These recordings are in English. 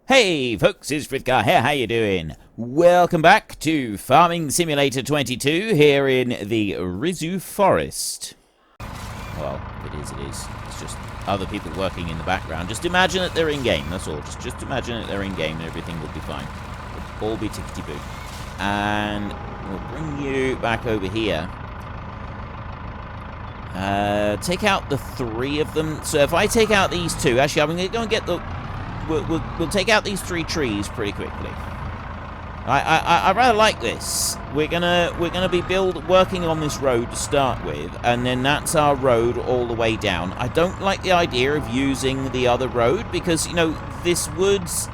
Hey folks, it's Frithgar here, how you doing? Welcome back to Farming Simulator 22 here in the Risoux Forest. Well, it is. It's just other people working in the background. Just imagine that they're in-game, that's all. Just imagine that they're in-game and everything will be fine. It'll all be tickety-boo. And we'll bring you back over here. Take out the three of them. So if I take out these two, actually I'm going to go and get the... We'll take out these three trees pretty quickly. I rather like this. We're gonna be working on this road to start with, and then that's our road all the way down. I don't like the idea of using the other road because this woods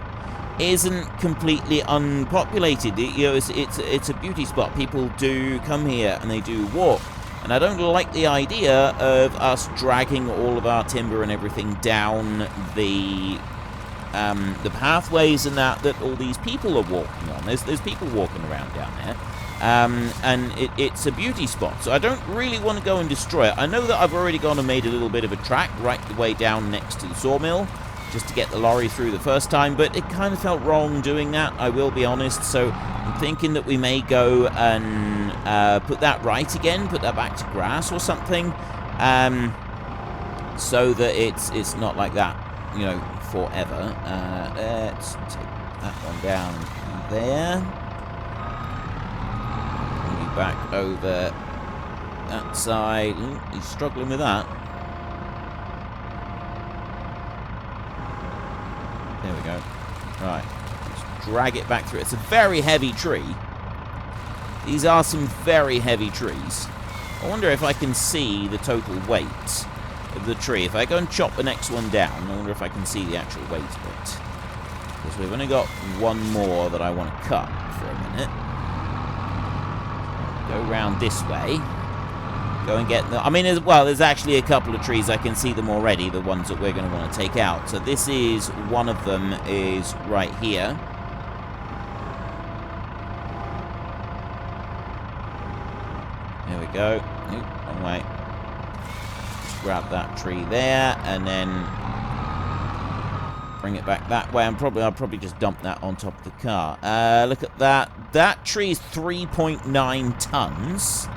isn't completely unpopulated. It's a beauty spot. People do come here and they do walk, and I don't like the idea of us dragging all of our timber and everything down the pathways and that all these people are walking on. There's people walking around down there, and it's a beauty spot, so I don't really want to go and destroy it. I know that I've already gone and made a little bit of a track right the way down next to the sawmill, just to get the lorry through the first time, but it kind of felt wrong doing that, I will be honest, so I'm thinking that we may go and put that right again, put that back to grass or something, so that it's not like that, forever. Let's take that one down there. Bring you back over that side. Ooh, he's struggling with that. There we go. Right. Let's drag it back through. It's a very heavy tree. These are some very heavy trees. I wonder if I can see the total weight of the tree. If I go and chop the next one down, I wonder if I can see the actual weight of it. Because we've only got one more that I want to cut for a minute. Go round this way. Go and get the... I mean, there's actually a couple of trees. I can see them already, the ones that we're going to want to take out. So this is... one of them is right here. There we go. Oop, wrong way. Grab that tree there, and then bring it back that way. I'll probably just dump that on top of the car. Look at that. That tree is 3.9 tons.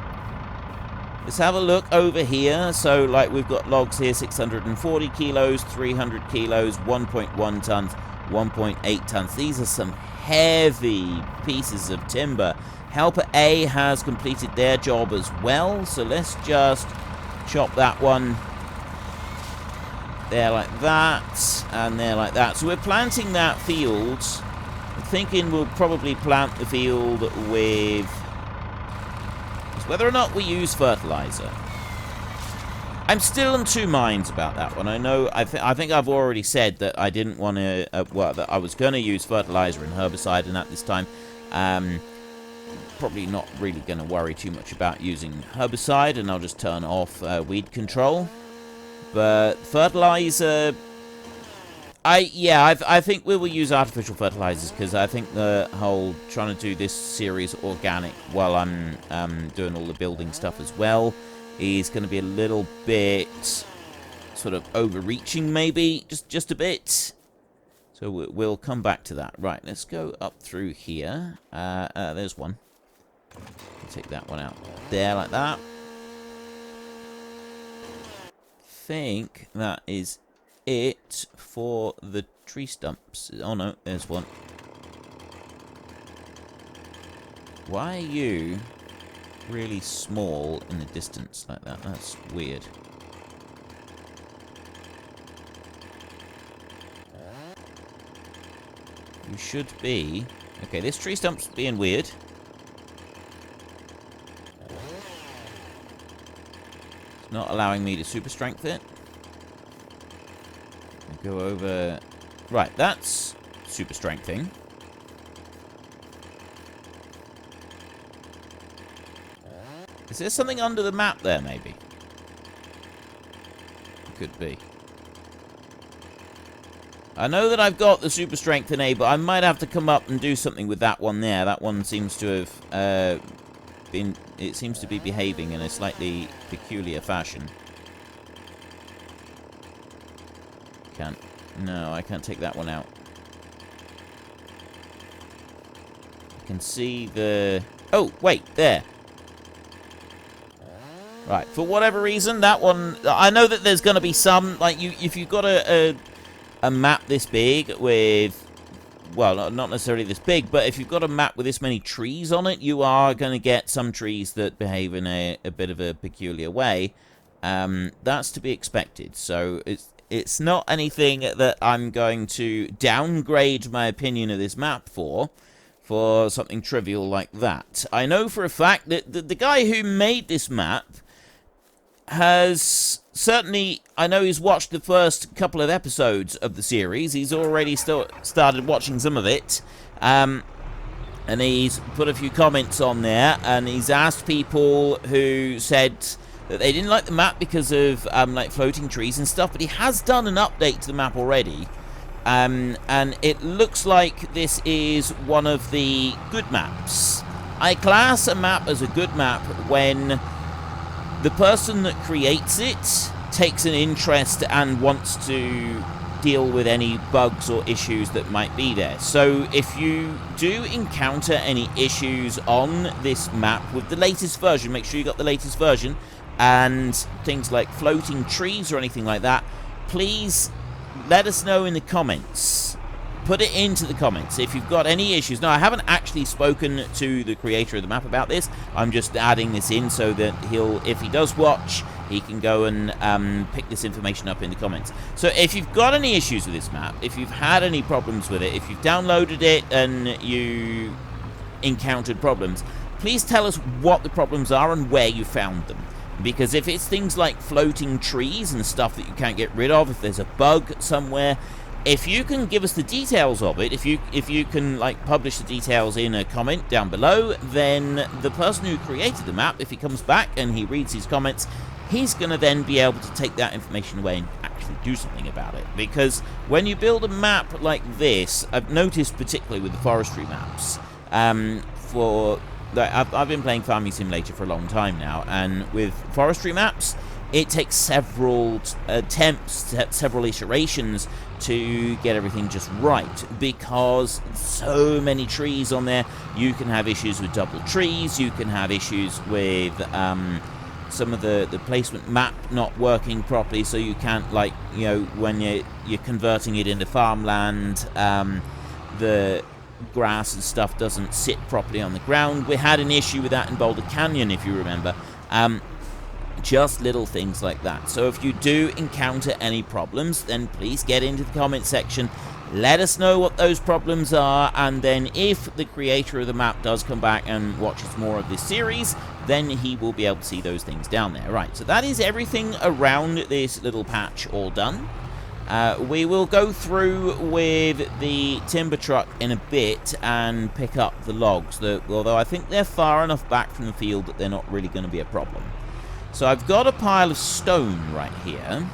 Let's have a look over here. So, like, we've got logs here, 640 kilos, 300 kilos, 1.1 tons, 1.8 tons. These are some heavy pieces of timber. Helper A has completed their job as well, so let's just chop that one there like that, and there like that. So we're planting that field. I'm thinking we'll probably plant the field with... whether or not we use fertilizer. I'm still in two minds about that one. I know, I think I've already said that I didn't want to, that I was going to use fertilizer and herbicide and at this time. Probably not really going to worry too much about using herbicide, and I'll just turn off weed control. But fertilizer, I think we will use artificial fertilizers, because I think the whole trying to do this series organic while I'm doing all the building stuff as well is going to be a little bit sort of overreaching, maybe just a bit. So we'll come back to that. Right, let's go up through here. There's one. Take that one out there like that. Think that is it for the tree stumps. Oh no, there's one. Why are you really small in the distance like that? That's weird. You should be... okay, this tree stump's being weird. Not allowing me to super strength it. Go over... right, that's super strengthing. Is there something under the map there, maybe? Could be. I know that I've got the super strength in A, but I might have to come up and do something with that one there. That one seems to have... it seems to be behaving in a slightly peculiar fashion. Can't. No, I can't take that one out. can see the... Oh, wait, there. Right, for whatever reason, that one... I know that there's going to be some... Like, if you've got a map this big with... Well, not necessarily this big, but if you've got a map with this many trees on it, you are going to get some trees that behave in a bit of a peculiar way. That's to be expected. So it's not anything that I'm going to downgrade my opinion of this map for something trivial like that. I know for a fact that the guy who made this map has certainly, I know he's watched the first couple of episodes of the series. He's already started watching some of it. And he's put a few comments on there, and he's asked people who said that they didn't like the map because of like floating trees and stuff, but he has done an update to the map already. And it looks like this is one of the good maps. I class a map as a good map when the person that creates it takes an interest and wants to deal with any bugs or issues that might be there. So if you do encounter any issues on this map with the latest version, make sure you got the latest version, and things like floating trees or anything like that, please let us know in the comments. Put it into the comments if you've got any issues. Now, I haven't actually spoken to the creator of the map about this. I'm just adding this in so that if he does watch, he can go and pick this information up in the comments. So if you've got any issues with this map, if you've had any problems with it, if you've downloaded it and you encountered problems, please tell us what the problems are and where you found them. Because if it's things like floating trees and stuff that you can't get rid of, if there's a bug somewhere, if you can give us the details of it, if you can like publish the details in a comment down below, then the person who created the map, if he comes back and he reads these comments, he's going to then be able to take that information away and actually do something about it. Because when you build a map like this, I've noticed particularly with the forestry maps, I've been playing Farming Simulator for a long time now, and with forestry maps, it takes several attempts, several iterations to get everything just right, because so many trees on there. You can have issues with double trees, you can have issues with some of the placement map not working properly, so you can't, like, you know, when you're converting it into farmland, the grass and stuff doesn't sit properly on the ground. We had an issue with that in Boulder Canyon, if you remember. Just little things like that. So if you do encounter any problems, then please get into the comment section, let us know what those problems are, and then if the creator of the map does come back and watches more of this series, then he will be able to see those things down there. Right, so that is everything around this little patch all done. We will go through with the timber truck in a bit and pick up the logs, although I think they're far enough back from the field that they're not really going to be a problem. So I've got a pile of stone right here.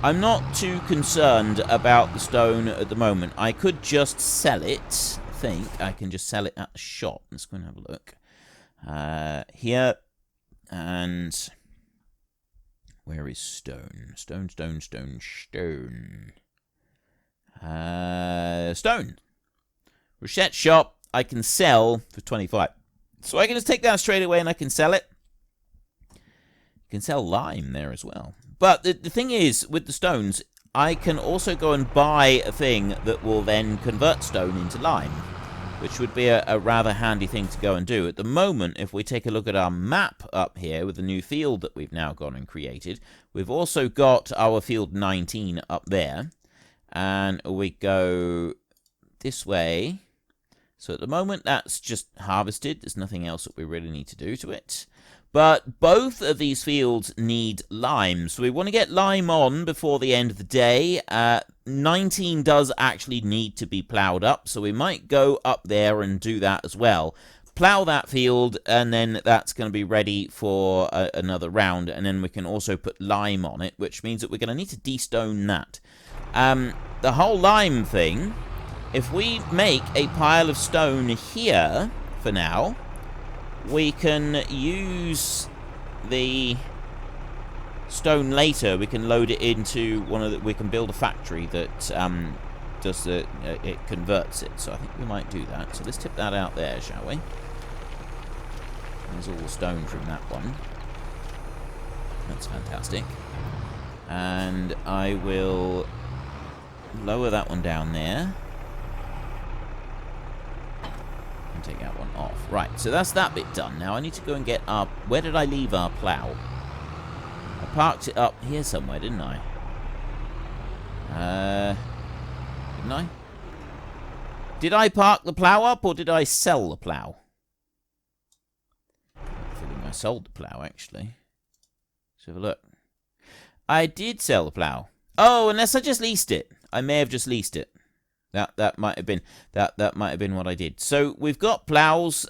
I'm not too concerned about the stone at the moment. I could just sell it. I think I can just sell it at the shop. Let's go and have a look. Here. And where is stone? Stone. Stone. Rochette shop. I can sell for 25. So I can just take that straight away and I can sell it. You can sell lime there as well. But the thing is, with the stones, I can also go and buy a thing that will then convert stone into lime, which would be a rather handy thing to go and do. At the moment, if we take a look at our map up here with the new field that we've now gone and created, we've also got our field 19 up there, and we go this way. So at the moment, that's just harvested. There's nothing else that we really need to do to it. But both of these fields need lime, so we want to get lime on before the end of the day. 19 does actually need to be ploughed up, so we might go up there and do that as well. Plough that field, and then that's going to be ready for another round, and then we can also put lime on it, which means that we're going to need to de-stone that. The whole lime thing, if we make a pile of stone here for now, we can use the stone later. We can load it into we can build a factory that does the it converts it. So I think we might do that. So let's tip that out there, shall we? There's all the stone from that one. That's fantastic. And I will lower that one down there. And take that one off. Right, so that's that bit done. Now I need to go and get our... Where did I leave our plough? I parked it up here somewhere, didn't I? Didn't I? Did I park the plough up, or did I sell the plough? I'm feeling I sold the plough, actually. Let's have a look. I did sell the plough. Oh, unless I just leased it. I may have just leased it. That might have been that might have been what I did. So we've got ploughs.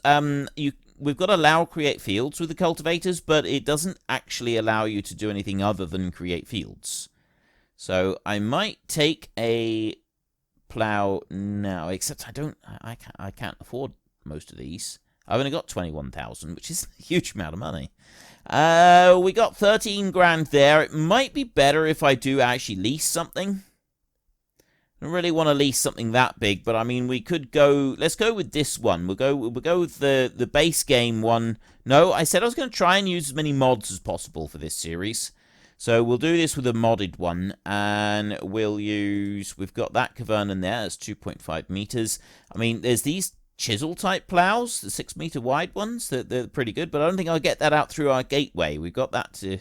We've got allow create fields with the cultivators, but it doesn't actually allow you to do anything other than create fields. So I might take a plough now, except I can't afford most of these. I've only got 21,000, which is a huge amount of money. We got 13 grand there. It might be better if I do actually lease something. I don't really want to lease something that big, but I mean, we could go... Let's go with this one. We'll go with the base game one. No, I said I was going to try and use as many mods as possible for this series. So we'll do this with a modded one, and we'll use... We've got that Cavernan there. That's 2.5 meters. I mean, there's these chisel-type plows, the 6-meter wide ones. They're pretty good, but I don't think I'll get that out through our gateway. We've got that to...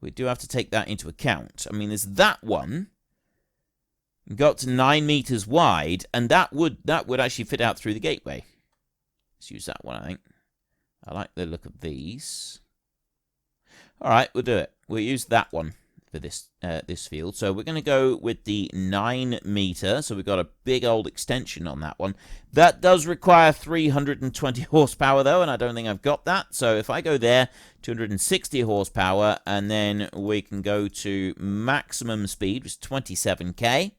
We do have to take that into account. I mean, there's that one... Go up to 9 meters wide, and that would actually fit out through the gateway. Let's use that one, I think. I like the look of these. All right, we'll do it. We'll use that one for this field. So we're going to go with the 9 meter. So we've got a big old extension on that one. That does require 320 horsepower, though, and I don't think I've got that. So if I go there, 260 horsepower, and then we can go to maximum speed, which is 27k.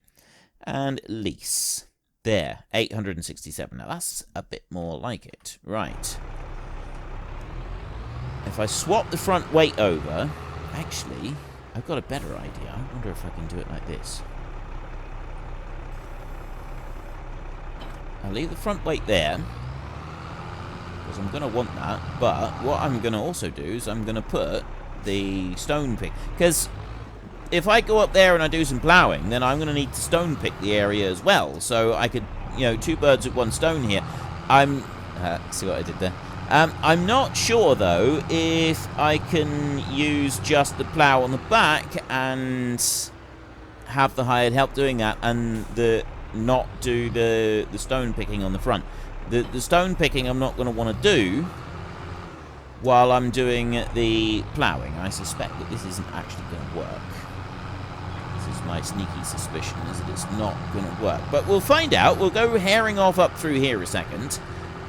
And lease. There, 867. Now, that's a bit more like it. Right. If I swap the front weight over... Actually, I've got a better idea. I wonder if I can do it like this. I'll leave the front weight there. Because I'm going to want that. But what I'm going to also do is I'm going to put the stone pick. Because... if I go up there and I do some ploughing, then I'm going to need to stone pick the area as well. So I could, you know, 2 birds with 1 stone here. See what I did there? I'm not sure, though, if I can use just the plough on the back and have the hired help doing that and not do the stone picking on the front. The stone picking I'm not going to want to do while I'm doing the ploughing. I suspect that this isn't actually going to work. My sneaky suspicion is that it's not going to work. But we'll find out. We'll go herring off up through here a second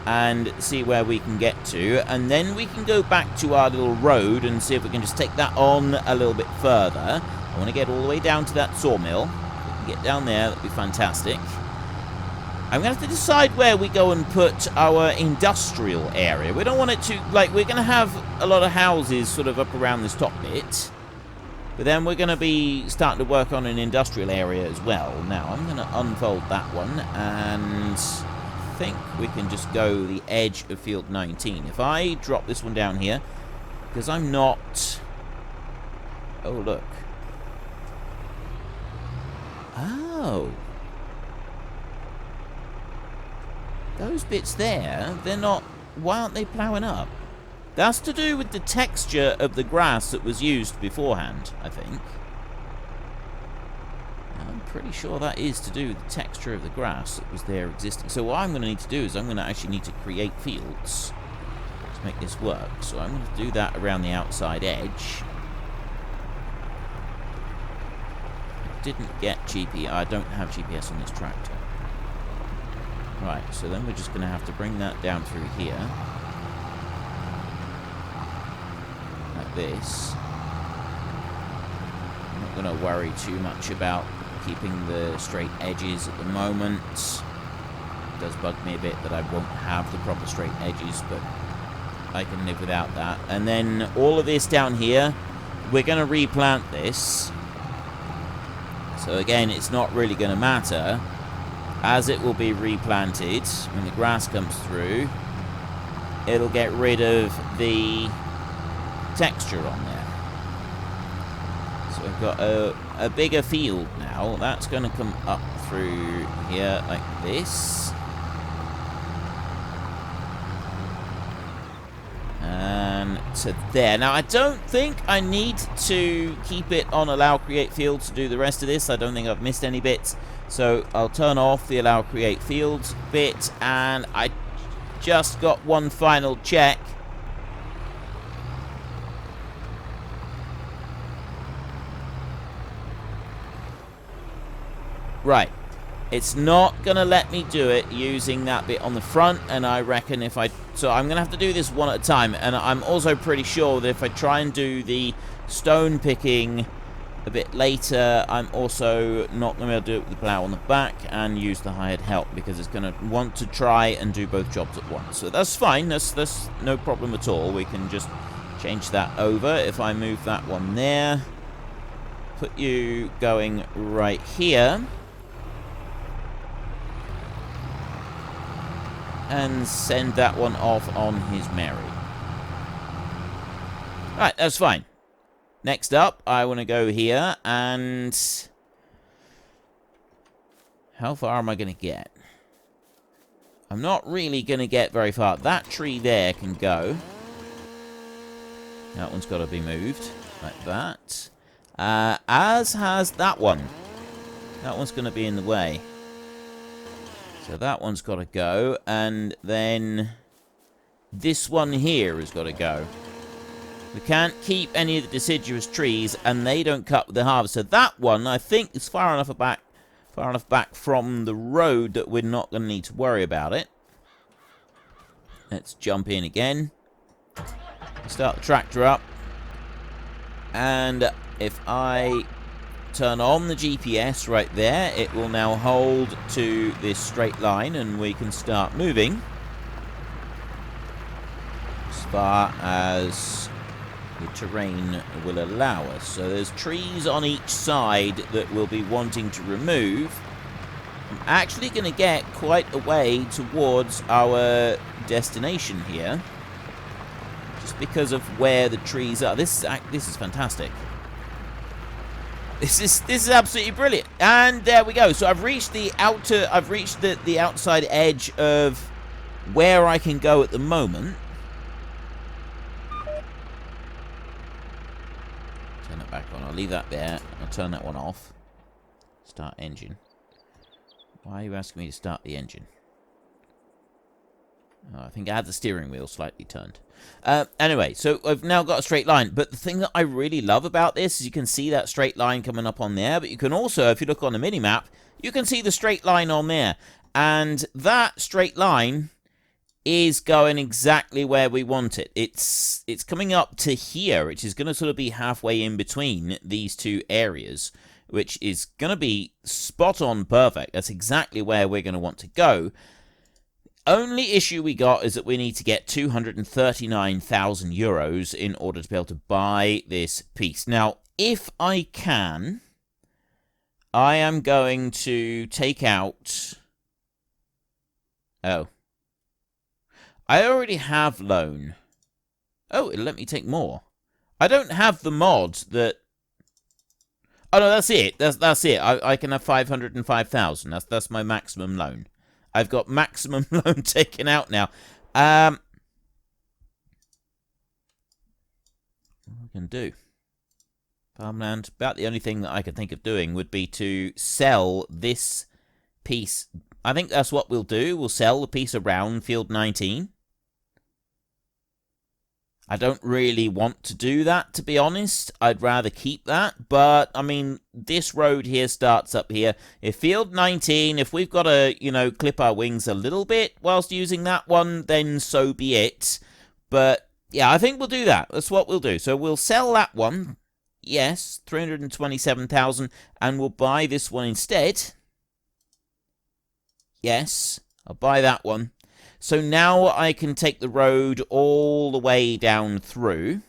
and see where we can get to. And then we can go back to our little road and see if we can just take that on a little bit further. I want to get all the way down to that sawmill. If we can get down there, that'd be fantastic. I'm going to have to decide where we go and put our industrial area. We don't want it to... Like, we're going to have a lot of houses sort of up around this top bit. But then we're going to be starting to work on an industrial area as well. Now, I'm going to unfold that one, and I think we can just go the edge of field 19. If I drop this one down here, because I'm not... Oh, look. Oh. Those bits there, they're not... Why aren't they ploughing up? That's to do with the texture of the grass that was used beforehand, I think. I'm pretty sure that is to do with the texture of the grass that was there existing. So what I'm going to need to do is I'm going to actually need to create fields to make this work. So I'm going to do that around the outside edge. I didn't get GPS. I don't have GPS on this tractor. Right, so then we're just going to have to bring that down through here. This. I'm not going to worry too much about keeping the straight edges at the moment. It does bug me a bit that I won't have the proper straight edges, but I can live without that. And then all of this down here, we're going to replant this. So again, it's not really going to matter as it will be replanted, when the grass comes through, it'll get rid of the texture on there. So we've got a bigger field now. That's going to come up through here like this. And to there. Now, I don't think I need to keep it on allow create field to do the rest of this. I don't think I've missed any bits. So I'll turn off the allow create fields bit, and I just got one final check. Right. It's not going to let me do it using that bit on the front, and I reckon if I... So I'm going to have to do this one at a time, and I'm also pretty sure that if I try and do the stone picking a bit later, I'm also not going to be able to do it with the plow on the back and use the hired help, because it's going to want to try and do both jobs at once. So that's fine. That's no problem at all. We can just change that over. If I move that one there, put you going right here, and send that one off on his merry. Right, that's fine. Next up, I want to go here, and... how far am I going to get? I'm not really going to get very far. That tree there can go. That one's got to be moved, like that. As has that one. That one's going to be in the way. So that one's got to go, and then this one here has got to go. We can't keep any of the deciduous trees, and they don't cut with the harvest. So that one, I think, is far enough back from the road that we're not going to need to worry about it. Let's jump in again. Start the tractor up. And if I turn on the GPS right there, it will now hold to this straight line, and we can start moving as far as the terrain will allow us. So there's trees on each side that we'll be wanting to remove. I'm actually going to get quite a way towards our destination here, just because of where the trees are. This is fantastic. This is absolutely brilliant. And there we go. So I've reached the outside edge of where I can go at the moment. Turn it back on. I'll leave that there. I'll turn that one off. Start engine. Why are you asking me to start the engine? Oh, I think I had the steering wheel slightly turned. Anyway, so I've now got a straight line. But the thing that I really love about this is you can see that straight line coming up on there. But you can also, if you look on the mini-map, you can see the straight line on there. And that straight line is going exactly where we want it. It's coming up to here, which is going to sort of be halfway in between these two areas, which is going to be spot on perfect. That's exactly where we're going to want to go. Only issue we got is that we need to get 239,000 euros in order to be able to buy this piece. Now, if I can, I am going to take out... Oh. I already have loan. Oh, it'll let me take more. I don't have the mod that... Oh, no, that's it. That's it. I can have 505,000. That's my maximum loan. I've got maximum loan taken out now. What we can do? Farmland. About the only thing that I could think of doing would be to sell this piece. I think that's what we'll do. We'll sell the piece around Field 19. I don't really want to do that, to be honest. I'd rather keep that. But, I mean, this road here starts up here. If Field 19, if we've got to, you know, clip our wings a little bit whilst using that one, then so be it. But, yeah, I think we'll do that. That's what we'll do. So we'll sell that one. Yes, 327,000. And we'll buy this one instead. Yes, I'll buy that one. So now I can take the road all the way down through.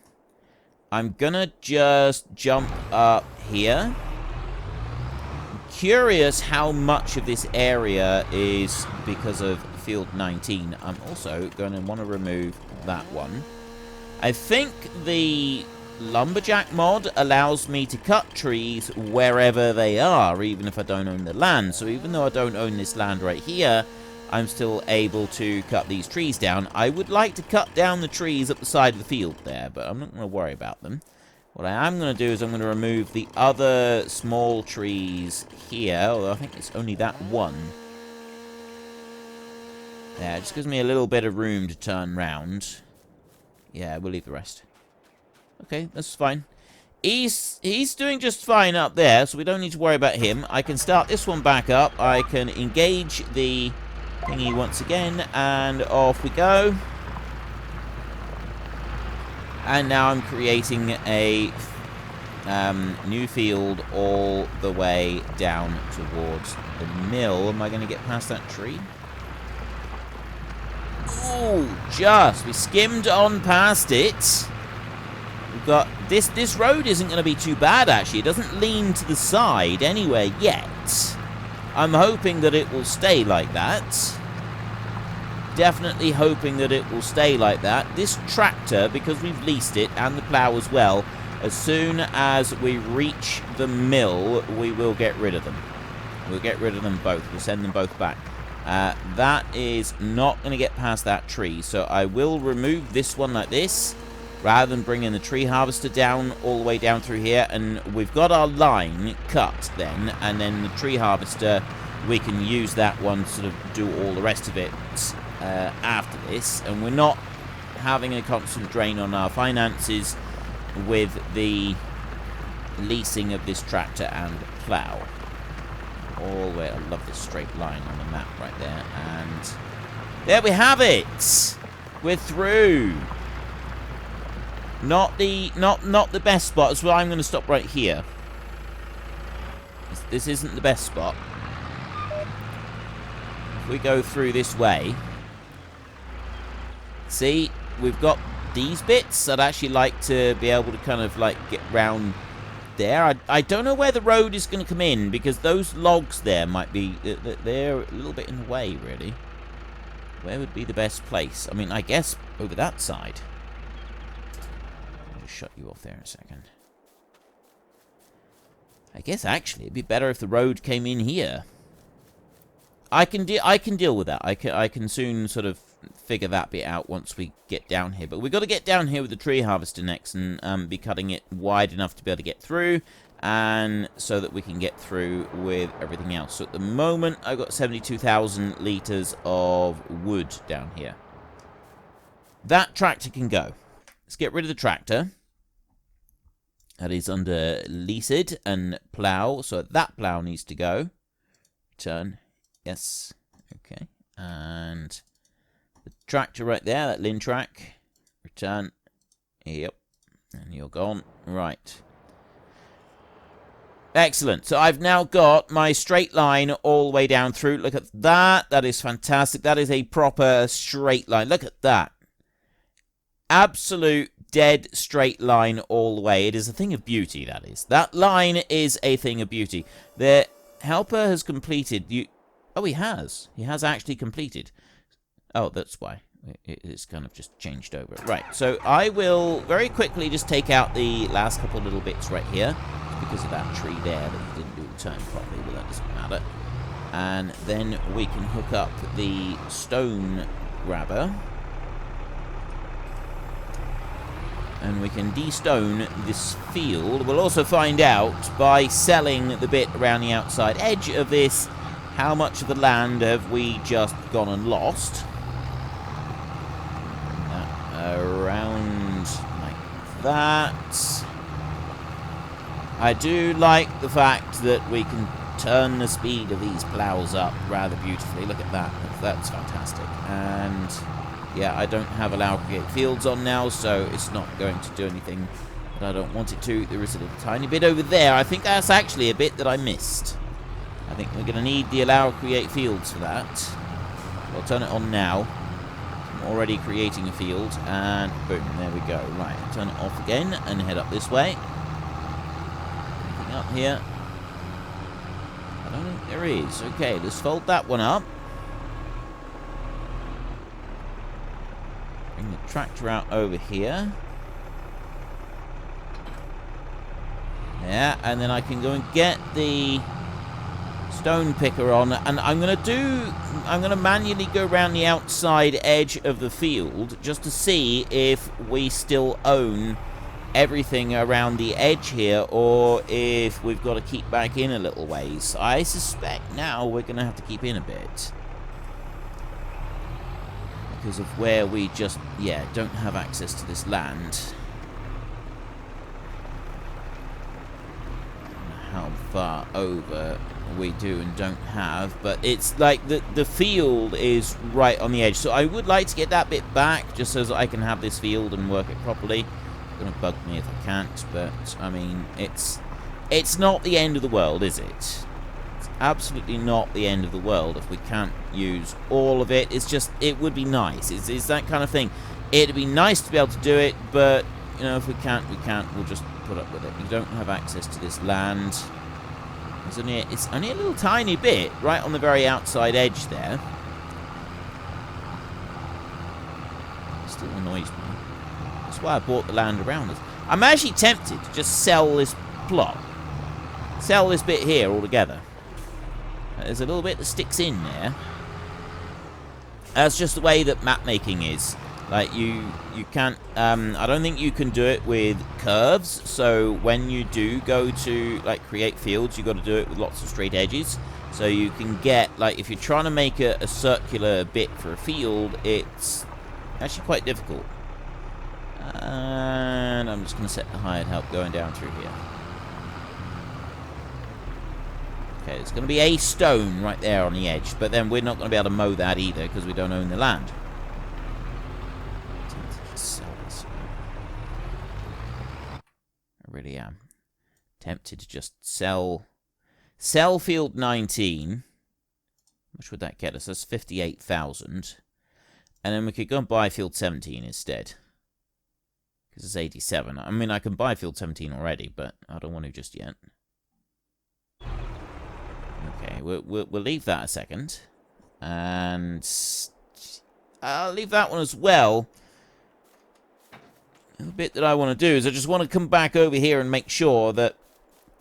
I'm going to just jump up here. curious how much of this area is because of field 19. I'm also going to want to remove that one. I think the lumberjack mod allows me to cut trees wherever they are, even if I don't own the land. So even though I don't own this land right here, I'm still able to cut these trees down. I would like to cut down the trees up the side of the field there, but I'm not going to worry about them. What I am going to do is I'm going to remove the other small trees here, although I think it's only that one. Yeah, it just gives me a little bit of room to turn round. Yeah, we'll leave the rest. Okay, that's fine. He's doing just fine up there, so we don't need to worry about him. I can start this one back up. I can engage the thingy once again, and off we go. And now I'm creating a new field all the way down towards the mill. Am I going to get past that tree? Oh, just. We skimmed on past it. We've got... This road isn't going to be too bad, actually. It doesn't lean to the side anywhere yet. I'm hoping that it will stay like that. Definitely hoping that it will stay like that. This tractor, because we've leased it, and the plow as well, as soon as we reach the mill, we will get rid of them. We'll get rid of them both. We'll send them both back. That is not going to get past that tree, so I will remove this one like this, rather than bringing the tree harvester down all the way down through here. And we've got our line cut then, and then the tree harvester, we can use that one to sort of do all the rest of it after this. And we're not having a constant drain on our finances with the leasing of this tractor and plow. All the way, I love this straight line on the map right there. And there we have it. We're through. Not the best spot, so I'm going to stop right here. This isn't the best spot. If we go through this way, see, we've got these bits. I'd actually like to be able to kind of like get round there. I don't know where the road is going to come in, because those logs there might be, they're a little bit in the way, really. Where would be the best place? I mean, I guess over that side. I'll just shut you off there in a second. I guess actually it'd be better if the road came in here. I can deal with that. I can soon sort of figure that bit out once we get down here. But we've got to get down here with the tree harvester next and be cutting it wide enough to be able to get through, and so that we can get through with everything else. So at the moment, I've got 72,000 litres of wood down here. That tractor can go. Let's get rid of the tractor. That is under leased and plow, so that plow needs to go. Return. Yes. Okay. And the tractor right there, that Lintrac. Return. Yep. And you're gone. Right. Excellent. So I've now got my straight line all the way down through. Look at that. That is fantastic. That is a proper straight line. Look at that. Absolute dead straight line all the way. It is a thing of beauty, that is. That line is a thing of beauty. The helper has completed... Oh, he has. He has actually completed. Oh, that's why. It's kind of just changed over. Right, so I will very quickly just take out the last couple of little bits right here, because of that tree there that he didn't do the turn properly, but that doesn't matter. And then we can hook up the stone grabber. And we can de-stone this field. We'll also find out by selling the bit around the outside edge of this, how much of the land have we just gone and lost. Bring that around like that. I do like the fact that we can turn the speed of these plows up rather beautifully. Look at that. That's fantastic. And yeah, I don't have allow create fields on now, so it's not going to do anything that I don't want it to. There is a little tiny bit over there. I think that's actually a bit that I missed. I think we're going to need the allow create fields for that. I'll turn it on now. I'm already creating a field, and boom, there we go. Right, turn it off again and head up this way. Anything up here? I I don't think there is. Okay, let's fold that one up. Bring the tractor out over here. Yeah, and then I can go and get the stone picker on, and I'm gonna manually go around the outside edge of the field just to see if we still own everything around the edge here, or if we've got to keep back in a little ways. I suspect now we're gonna have to keep in a bit because of where we just, yeah, don't have access to this land. How far over we do and don't have, but it's like the field is right on the edge, so I would like to get that bit back just so that I can have this field and work it properly. It's gonna bug me if I can't, but I mean, it's not the end of the world, is it? It's absolutely not the end of the world if we can't use all of it. It's just, it would be nice. It's that kind of thing. It'd be nice to be able to do it, but you know, if we can't, we can't. We'll just put up with it. We don't have access to this land. It's only a little tiny bit right on the very outside edge there. It still annoys me. That's why I bought the land around us. I'm actually tempted to just sell this plot. Sell this bit here altogether. There's a little bit that sticks in there. That's just the way that map making is. Like, you can't, I don't think you can do it with curves, so when you do go to, like, create fields, you've got to do it with lots of straight edges. So you can get, like, if you're trying to make a circular bit for a field, it's actually quite difficult. And I'm just going to set the hired help going down through here. Okay, there's going to be a stone right there on the edge, but then we're not going to be able to mow that either because we don't own the land. I really am tempted to just sell field 19. How much would that get us? That's 58,000. And then we could go and buy field 17 instead. Because it's 87. I mean, I can buy field 17 already, but I don't want to just yet. Okay, we'll leave that a second. And I'll leave that one as well. The bit that I want to do is I just want to come back over here and make sure that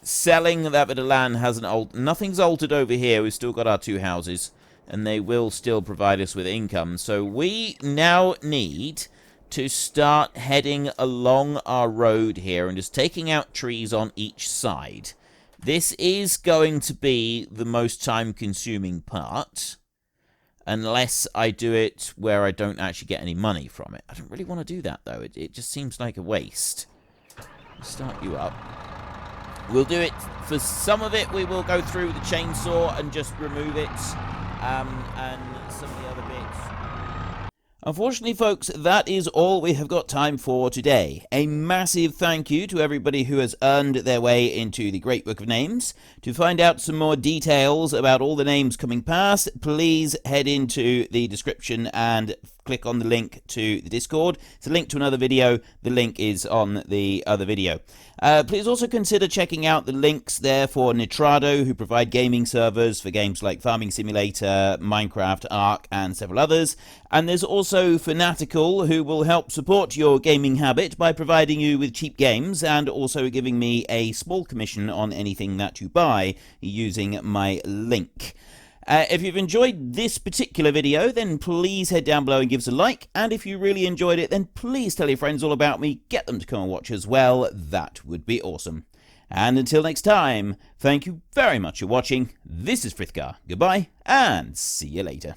selling that bit of land hasn't altered. Nothing's altered over here. We've still got our two houses, and they will still provide us with income. So we now need to start heading along our road here and just taking out trees on each side. This is going to be the most time-consuming part, unless I do it where I don't actually get any money from it. I don't really want to do that, though. It just seems like a waste. Let's start you up. We'll do it. For some of it, we will go through the chainsaw and just remove it. And some of the other bits. Unfortunately, folks, that is all we have got time for today. A massive thank you to everybody who has earned their way into the Great Book of Names. To find out some more details about all the names coming past, please head into the description and click on the link to the Discord. It's a link to another video. The link is on the other video. Please also consider checking out the links there for Nitrado, who provide gaming servers for games like Farming Simulator, Minecraft, Ark, and several others. And there's also Fanatical, who will help support your gaming habit by providing you with cheap games and also giving me a small commission on anything that you buy using my link. If you've enjoyed this particular video, then please head down below and give us a like. And if you really enjoyed it, then please tell your friends all about me. Get them to come and watch as well. That would be awesome. And until next time, thank you very much for watching. This is Frithgar. Goodbye, and see you later.